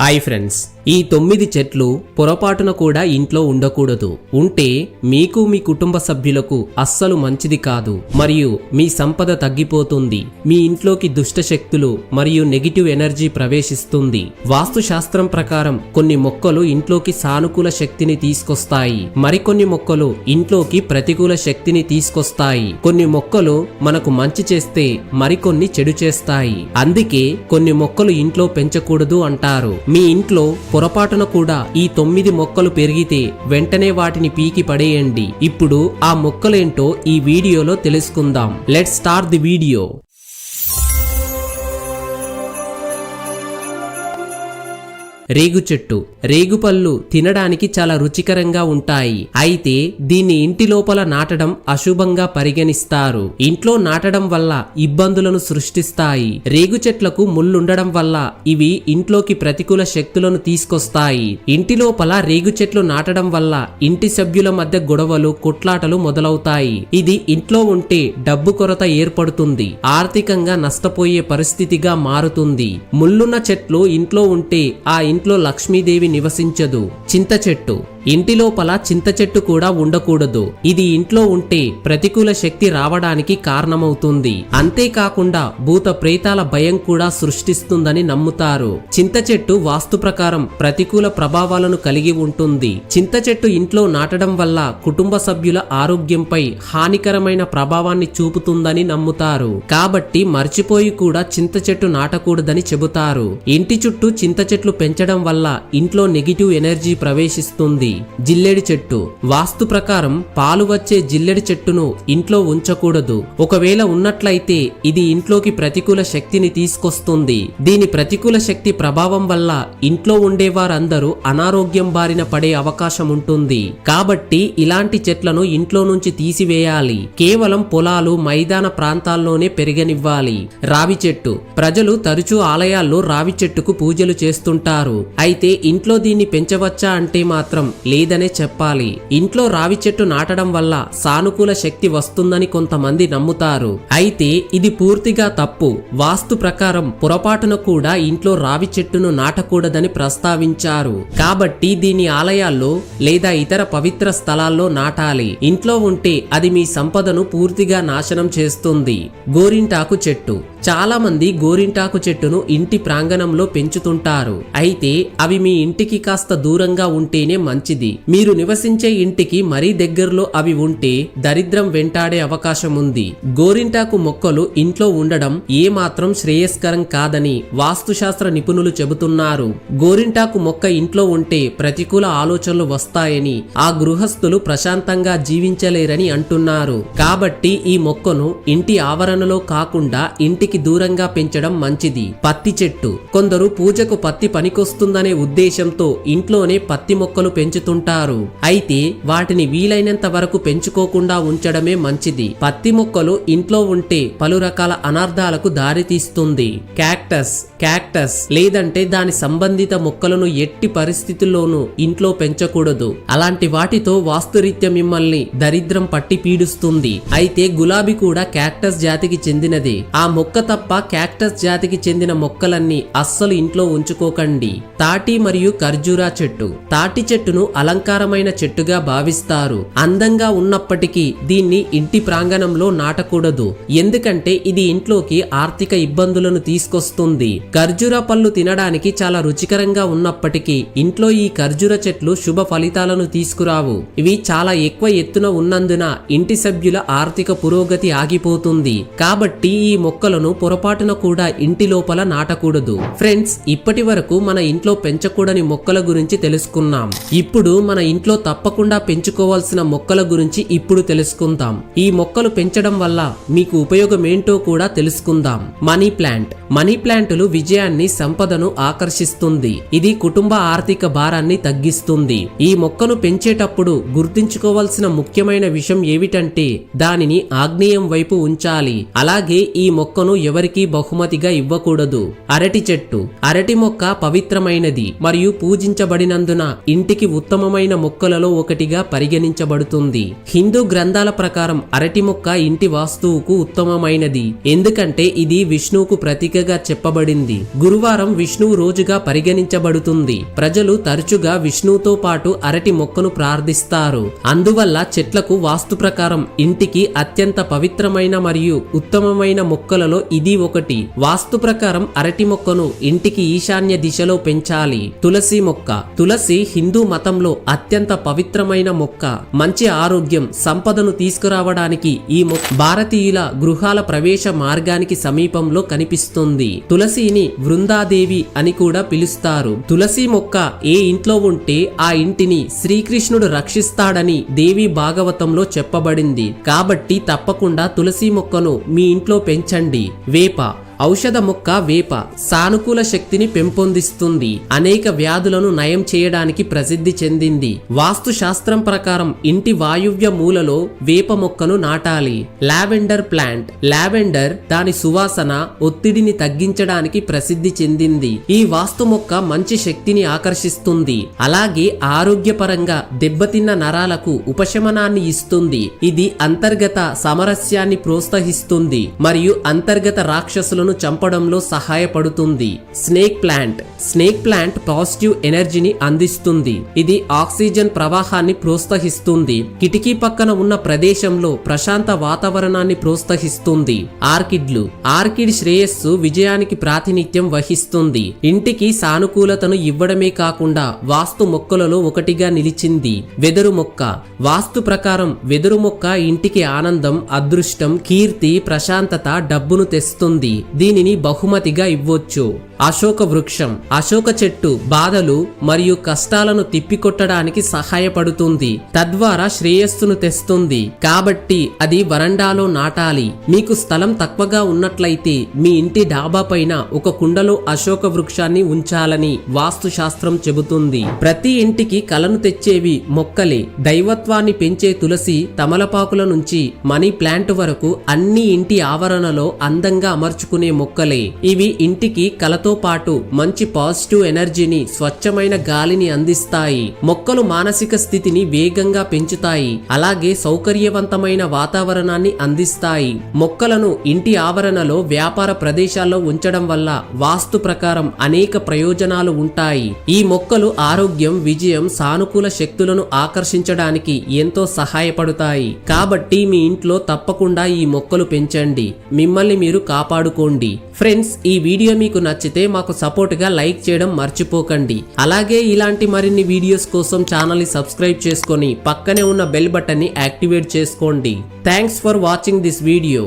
Hi friends, ఈ 9 చెట్లు పొరపాటున కూడా ఇంట్లో ఉండకూడదు. ఉంటే మీకు మీ కుటుంబ సభ్యులకు అస్సలు మంచిది కాదు. మరియు మీ సంపద తగ్గిపోతుంది. మీ ఇంట్లోకి దుష్ట శక్తులు మరియు నెగిటివ్ ఎనర్జీ ప్రవేశిస్తుంది. వాస్తు శాస్త్రం ప్రకారం కొన్ని మొక్కలు ఇంట్లోకి సానుకూల శక్తిని తీసుకొస్తాయి. మరికొన్ని మొక్కలు ఇంట్లోకి ప్రతికూల శక్తిని తీసుకొస్తాయి. కొన్ని మొక్కలు మనకు మంచి చేస్తే మరికొన్ని చెడు చేస్తాయి. అందుకే కొన్ని మొక్కలు ఇంట్లో పెంచకూడదు అంటారు. మీ ఇంట్లో పొరపాటున కూడా ఈ 9 మొక్కలు పెరిగితే వెంటనే వాటిని పీకి పడేయండి. ఇప్పుడు ఆ మొక్కలేంటో ఈ వీడియోలో తెలుసుకుందాం. Let's start the video. రేగు చెట్టు. రేగుపళ్ళు తినడానికి చాలా రుచికరంగా ఉంటాయి. అయితే దీన్ని ఇంటి లోపల నాటడం అశుభంగా పరిగణిస్తారు. ఇంట్లో నాటడం వల్ల ఇబ్బందులను సృష్టిస్తాయి. రేగు చెట్లకు ముళ్ళుండడం వల్ల ఇవి ఇంట్లోకి ప్రతికూల శక్తులను తీసుకొస్తాయి. ఇంటి లోపల రేగు చెట్లు నాటడం వల్ల ఇంటి సభ్యుల మధ్య గొడవలు, కొట్లాటలు మొదలవుతాయి. ఇది ఇంట్లో ఉంటే డబ్బు కొరత ఏర్పడుతుంది. ఆర్థికంగా నష్టపోయే పరిస్థితిగా మారుతుంది. ముళ్ళున్న చెట్లు ఇంట్లో ఉంటే ఆ ఇంట్లో లక్ష్మీదేవి నివసించదు. చింత చెట్టు. ఇంటి లోపల చింత చెట్టు కూడా ఉండకూడదు. ఇది ఇంట్లో ఉంటే ప్రతికూల శక్తి రావడానికి కారణమవుతుంది. అంతేకాకుండా భూత ప్రేతాల భయం కూడా సృష్టిస్తుందని నమ్ముతారు. చింత చెట్టు వాస్తు ప్రకారం ప్రతికూల ప్రభావాలను కలిగి ఉంటుంది. చింత చెట్టు ఇంట్లో నాటడం వల్ల కుటుంబ సభ్యుల ఆరోగ్యంపై హానికరమైన ప్రభావాన్ని చూపుతుందని నమ్ముతారు. కాబట్టి మర్చిపోయి కూడా చింత చెట్టు నాటకూడదని చెబుతారు. ఇంటి చుట్టూ చింత చెట్లు పెంచడం వల్ల ఇంట్లో నెగిటివ్ ఎనర్జీ ప్రవేశిస్తుంది. జిల్లెడి చెట్టు. వాస్తు ప్రకారం పాలు వచ్చే జిల్లెడి చెట్టును ఇంట్లో ఉంచకూడదు. ఒకవేళ ఉన్నట్లయితే ఇది ఇంట్లోకి ప్రతికూల శక్తిని తీసుకొస్తుంది. దీని ప్రతికూల శక్తి ప్రభావం వల్ల ఇంట్లో ఉండేవారందరూ అనారోగ్యం బారిన పడే అవకాశం ఉంటుంది. కాబట్టి ఇలాంటి చెట్లను ఇంట్లో నుంచి తీసివేయాలి. కేవలం పొలాలు, మైదాన ప్రాంతాల్లోనే పెరగనివ్వాలి. రావి చెట్టు. ప్రజలు తరచూ ఆలయాల్లో రావి చెట్టుకు పూజలు చేస్తుంటారు. అయితే ఇంట్లో దీన్ని పెంచవచ్చా అంటే మాత్రం లేదనే చెప్పాలి. ఇంట్లో రావి చెట్టు నాటడం వల్ల సానుకూల శక్తి వస్తుందని కొంతమంది నమ్ముతారు. అయితే ఇది పూర్తిగా తప్పు. వాస్తు ప్రకారం పొరపాటున కూడా ఇంట్లో రావి చెట్టును నాటకూడదని ప్రస్తావించారు. కాబట్టి దీని ఆలయాల్లో లేదా ఇతర పవిత్ర స్థలాల్లో నాటాలి. ఇంట్లో ఉంటే అది మీ సంపదను పూర్తిగా నాశనం చేస్తుంది. గోరింటాకు చెట్టు. చాలా మంది గోరింటాకు చెట్టును ఇంటి ప్రాంగణంలో పెంచుతుంటారు. అయితే అవి మీ ఇంటికి కాస్త దూరంగా ఉంటేనే మంచిది. మీరు నివసించే ఇంటికి మరీ దగ్గరలో అవి ఉంటే దరిద్రం వెంటాడే అవకాశం ఉంది. గోరింటాకు మొక్కలు ఇంట్లో ఉండడం ఏమాత్రం శ్రేయస్కరం కాదని వాస్తుశాస్త్ర నిపుణులు చెబుతున్నారు. గోరింటాకు మొక్క ఇంట్లో ఉంటే ప్రతికూల ఆలోచనలు వస్తాయని, ఆ గృహస్థులు ప్రశాంతంగా జీవించలేరని అంటున్నారు. కాబట్టి ఈ మొక్కను ఇంటి ఆవరణలో కాకుండా ఇంటికి దూరంగా పెంచడం మంచిది. పత్తి చెట్టు. కొందరు పూజకు పత్తి పనికొస్తుందనే ఉద్దేశంతో ఇంట్లోనే పత్తి మొక్కలు పెంచుతుంటారు. అయితే వాటిని వీలైనంత వరకు పెంచుకోకుండా ఉంచడమే మంచిది. పత్తి మొక్కలు ఇంట్లో ఉంటే పలు రకాల అనర్థాలకు దారితీస్తుంది. క్యాక్టస్ లేదంటే దాని సంబంధిత మొక్కలను ఎట్టి పరిస్థితుల్లోనూ ఇంట్లో పెంచకూడదు. అలాంటి వాటితో వాస్తురీత్యా మిమ్మల్ని దరిద్రం పట్టి పీడిస్తుంది. అయితే గులాబీ కూడా క్యాక్టస్ జాతికి చెందినదే. ఆ మొక్క తప్ప క్యాక్టస్ జాతికి చెందిన మొక్కలన్నీ అస్సలు ఇంట్లో ఉంచుకోకండి. తాటి మరియు ఖర్జూరా చెట్టు. తాటి చెట్టును అలంకారమైన చెట్టుగా భావిస్తారు. అందంగా ఉన్నప్పటికీ దీన్ని ఇంటి ప్రాంగణంలో నాటకూడదు. ఎందుకంటే ఇది ఇంట్లోకి ఆర్థిక ఇబ్బందులను తీసుకొస్తుంది. ఖర్జూరా పళ్ళు తినడానికి చాలా రుచికరంగా ఉన్నప్పటికీ ఇంట్లో ఈ ఖర్జూర చెట్లు శుభ ఫలితాలను తీసుకురావు. ఇవి చాలా ఎక్కువ ఎత్తున ఉన్నందున ఇంటి సభ్యుల ఆర్థిక పురోగతి ఆగిపోతుంది. కాబట్టి ఈ మొక్కలను పొరపాటున కూడా ఇంటి లోపల నాటకూడదు. ఫ్రెండ్స్, ఇప్పటి వరకు మన ఇంట్లో పెంచకూడని మొక్కల గురించి తెలుసుకున్నాం. ఇప్పుడు మన ఇంట్లో తప్పకుండా పెంచుకోవాల్సిన మొక్కల గురించి ఇప్పుడు తెలుసుకుందాం. ఈ మొక్కలు పెంచడం వల్ల మీకు ఉపయోగం ఏంటో కూడా తెలుసుకుందాం. Money plant. మనీ ప్లాంటులు విజయాన్ని, సంపదను ఆకర్షిస్తుంది. ఇది కుటుంబ ఆర్థిక భారాన్ని తగ్గిస్తుంది. ఈ మొక్కను పెంచేటప్పుడు గుర్తుంచుకోవాల్సిన ముఖ్యమైన విషయం ఏమిటంటే దానిని ఆగ్నేయం వైపు ఉంచాలి. అలాగే ఈ మొక్కను ఎవరికీ బహుమతిగా ఇవ్వకూడదు. అరటి చెట్టు. అరటి మొక్క పవిత్రమైనది మరియు పూజించబడినందున ఇంటికి ఉత్తమమైన మొక్కలలో ఒకటిగా పరిగణించబడుతుంది. హిందూ గ్రంథాల ప్రకారం అరటి మొక్క ఇంటి వాస్తువుకు ఉత్తమమైనది, ఎందుకంటే ఇది విష్ణువుకు ప్రతీకగా చెప్పబడింది. గురువారం విష్ణువు రోజుగా పరిగణించబడుతుంది. ప్రజలు తరచుగా విష్ణువుతో పాటు అరటి మొక్కను ప్రార్థిస్తారు. అందువల్ల చెట్లకు వాస్తు ప్రకారం ఇంటికి అత్యంత పవిత్రమైన మరియు ఉత్తమమైన మొక్కలలో ఇది ఒకటి. వాస్తు ప్రకారం అరటి మొక్కను ఇంటికి ఈశాన్య దిశలో పెంచాలి. తులసి మొక్క. తులసి హిందూ మతంలో అత్యంత పవిత్రమైన మొక్క. మంచి ఆరోగ్యం, సంపదను తీసుకురావడానికి ఈ మొక్క భారతీయుల గృహాల ప్రవేశ మార్గానికి సమీపంలో కనిపిస్తుంది. తులసిని వృందాదేవి అని కూడా పిలుస్తారు. తులసి మొక్క ఏ ఇంట్లో ఉంటే ఆ ఇంటిని శ్రీకృష్ణుడు రక్షిస్తాడని దేవి భాగవతంలో చెప్పబడింది. కాబట్టి తప్పకుండా తులసి మొక్కను మీ ఇంట్లో పెంచండి. వేప. ఔషధ మొక్క వేప సానుకూల శక్తిని పెంపొందిస్తుంది. అనేక వ్యాధులను నయం చేయడానికి ప్రసిద్ధి చెందింది. వాస్తు శాస్త్రం ప్రకారం ఇంటి వాయువ్య మూలలో వేప మొక్కను నాటాలి. Lavender plant. లావెండర్ దాని సువాసన ఒత్తిడిని తగ్గించడానికి ప్రసిద్ధి చెందింది. ఈ వాస్తు మొక్క మంచి శక్తిని ఆకర్షిస్తుంది. అలాగే ఆరోగ్యపరంగా దెబ్బతిన్న నరాలకు ఉపశమనాన్ని ఇస్తుంది. ఇది అంతర్గత సామరస్యాన్ని ప్రోత్సహిస్తుంది మరియు అంతర్గత రాక్షసులను చంపడంలో సహాయపడుతుంది. Snake plant. Snake plant positive ఎనర్జీని అందిస్తుంది. ఇది ఆక్సిజన్ ప్రవాహాన్ని ప్రోత్సహిస్తుంది. కిటికీ పక్కన ఉన్న ప్రదేశంలో ప్రశాంత వాతావరణాన్ని ప్రోత్సహిస్తుంది. ఆర్కిడ్లు. ఆర్కిడ్ శ్రేయస్సు, విజయానికి ప్రాతినిధ్యం వహిస్తుంది. ఇంటికి సానుకూలతను ఇవ్వడమే కాకుండా వాస్తు మొక్కలలో ఒకటిగా నిలిచింది. వెదురు మొక్క. వాస్తు ప్రకారం వెదురు మొక్క ఇంటికి ఆనందం, అదృష్టం, కీర్తి, ప్రశాంతత, డబ్బును తెస్తుంది. దీనిని బహుమతిగా ఇవ్వొచ్చు. అశోక వృక్షం. అశోక చెట్టు బాధలు మరియు కష్టాలను తిప్పికొట్టడానికి సహాయపడుతుంది, తద్వారా శ్రేయస్సును తెస్తుంది. కాబట్టి అది వరండాలో నాటాలి. మీకు స్థలం తక్కువగా ఉన్నట్లయితే మీ ఇంటి డాబా పైన ఒక కుండలో అశోక వృక్షాన్ని ఉంచాలని వాస్తు శాస్త్రం చెబుతుంది. ప్రతి ఇంటికి కలను తెచ్చేవి మొక్కలే. దైవత్వాన్ని పెంచే తులసి, తమలపాకుల నుంచి మనీ ప్లాంట్ వరకు అన్ని ఇంటి ఆవరణలో అందంగా అమర్చుకునే మొక్కలే. ఇవి ఇంటికి కలతో పాటు మంచి పాజిటివ్ ఎనర్జీని, స్వచ్ఛమైన గాలిని అందిస్తాయి. మొక్కలు మానసిక స్థితిని వేగంగా పెంచుతాయి, అలాగే సౌకర్యవంతమైన వాతావరణాన్ని అందిస్తాయి. మొక్కలను ఇంటి ఆవరణలో, వ్యాపార ప్రదేశాల్లో ఉంచడం వల్ల వాస్తు ప్రకారం అనేక ప్రయోజనాలు ఉంటాయి. ఈ మొక్కలు ఆరోగ్యం, విజయం, సానుకూల శక్తులను ఆకర్షించడానికి ఎంతో సహాయపడతాయి. కాబట్టి మీ ఇంట్లో తప్పకుండా ఈ మొక్కలు పెంచండి. మిమ్మల్ని మీరు కాపాడుకోండి. ఫ్రెండ్స్, ఈ వీడియో మీకు నచ్చితే మాకు సపోర్ట్ గా లైక్ చేయడం మర్చిపోకండి. అలాగే ఇలాంటి మరిన్ని వీడియోస్ కోసం ఛానల్ ని సబ్స్క్రైబ్ చేసుకొని పక్కనే ఉన్న బెల్ బటన్ ని యాక్టివేట్ చేసుకోండి. Thanks for watching this video.